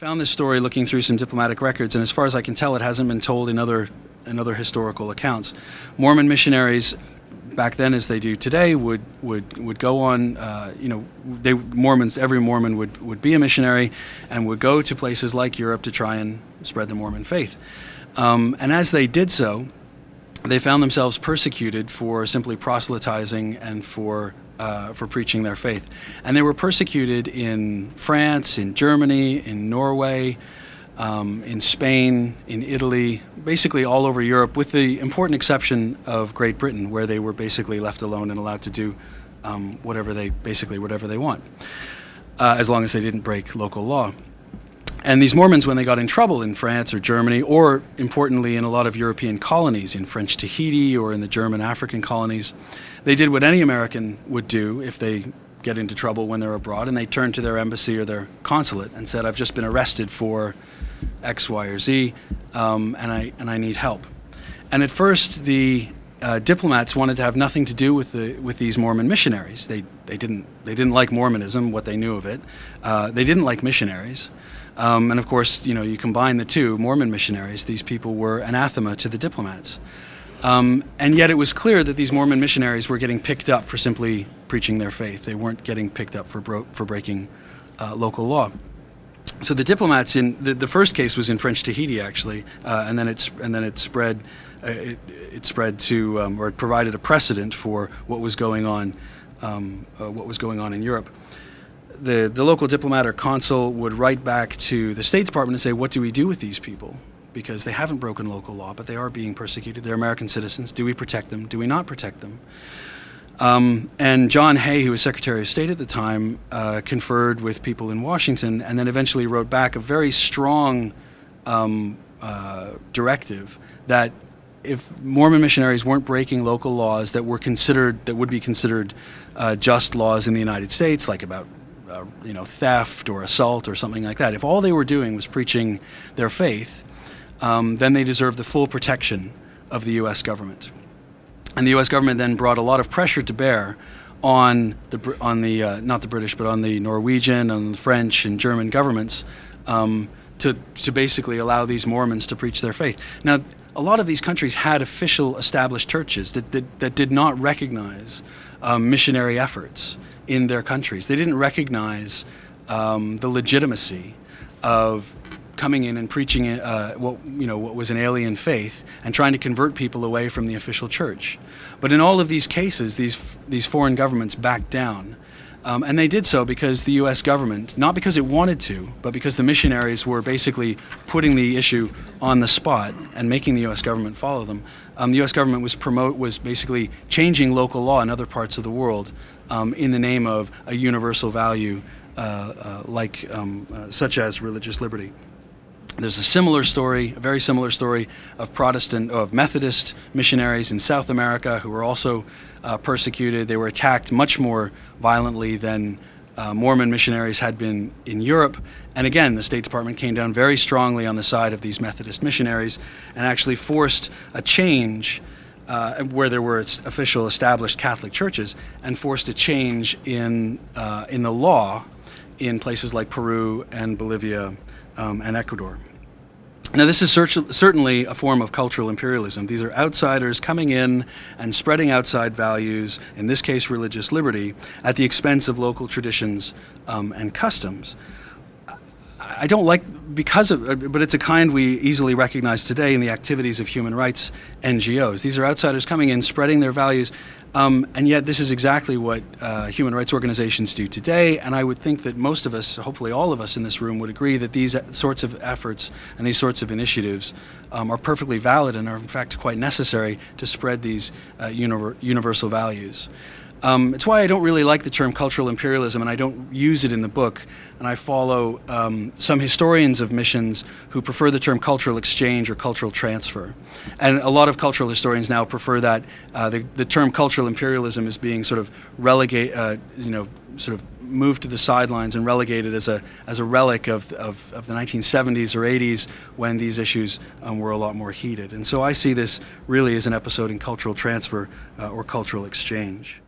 found this story looking through some diplomatic records, and as far as I can tell, it hasn't been told in other historical accounts. Mormon missionaries, back then as they do today, would go on. Every Mormon would be a missionary, and would go to places like Europe to try and spread the Mormon faith. And as they did so, they found themselves persecuted for simply proselytizing and for preaching their faith. And they were persecuted in France, in Germany, in Norway, in Spain, in Italy, basically all over Europe, with the important exception of Great Britain, where they were basically left alone and allowed to do whatever they want, as long as they didn't break local law. And these Mormons, when they got in trouble in France or Germany, or importantly in a lot of European colonies, in French Tahiti or in the German African colonies, they did what any American would do if they get into trouble when they're abroad, and they turned to their embassy or their consulate and said, "I've just been arrested for X, Y, or Z, and I need help." And at first, the diplomats wanted to have nothing to do with these Mormon missionaries. They didn't like Mormonism, what they knew of it. They didn't like missionaries. And of course, you combine the two, Mormon missionaries, these people were anathema to the diplomats. And yet it was clear that these Mormon missionaries were getting picked up for simply preaching their faith. They weren't getting picked up for breaking local law. So the diplomats in the first case was in French Tahiti, actually, and then it spread. It spread to, or it provided a precedent for what was going on in Europe. The local diplomat or consul would write back to the State Department and say, "What do we do with these people? Because they haven't broken local law, but they are being persecuted. They're American citizens. Do we protect them? Do we not protect them?" And John Hay, who was Secretary of State at the time, conferred with people in Washington, and then eventually wrote back a very strong directive that if Mormon missionaries weren't breaking local laws that would be considered just laws in the United States, like about theft or assault or something like that, if all they were doing was preaching their faith, then they deserved the full protection of the U.S. government. And the U.S. government then brought a lot of pressure to bear on not the British, but on the Norwegian, on the French and German governments to basically allow these Mormons to preach their faith. Now, a lot of these countries had official established churches that did not recognize missionary efforts in their countries. They didn't recognize the legitimacy of coming in and preaching what was an alien faith and trying to convert people away from the official church. But in all of these cases, these foreign governments backed down. And they did so because the U.S. government, not because it wanted to, but because the missionaries were basically putting the issue on the spot and making the U.S. government follow them. The U.S. government was basically changing local law in other parts of the world in the name of a universal value such as religious liberty. There's a very similar story of Methodist missionaries in South America who were also persecuted. They were attacked much more violently than Mormon missionaries had been in Europe. And again, the State Department came down very strongly on the side of these Methodist missionaries and actually forced a change where there were official established Catholic churches, and forced a change in the law in places like Peru and Bolivia and Ecuador. Now, this is certainly a form of cultural imperialism. These are outsiders coming in and spreading outside values, in this case religious liberty, at the expense of local traditions and customs. I don't like, but it's a kind we easily recognize today in the activities of human rights NGOs. These are outsiders coming in, spreading their values, and yet this is exactly what human rights organizations do today. And I would think that most of us, hopefully all of us in this room, would agree that these sorts of efforts and these sorts of initiatives are perfectly valid and are in fact quite necessary to spread these universal values. It's why I don't really like the term cultural imperialism, and I don't use it in the book. And I follow some historians of missions who prefer the term cultural exchange or cultural transfer. And a lot of cultural historians now prefer that the term cultural imperialism is being sort of sort of moved to the sidelines and relegated as a relic of the 1970s or 80s when these issues were a lot more heated. And so I see this really as an episode in cultural transfer or cultural exchange.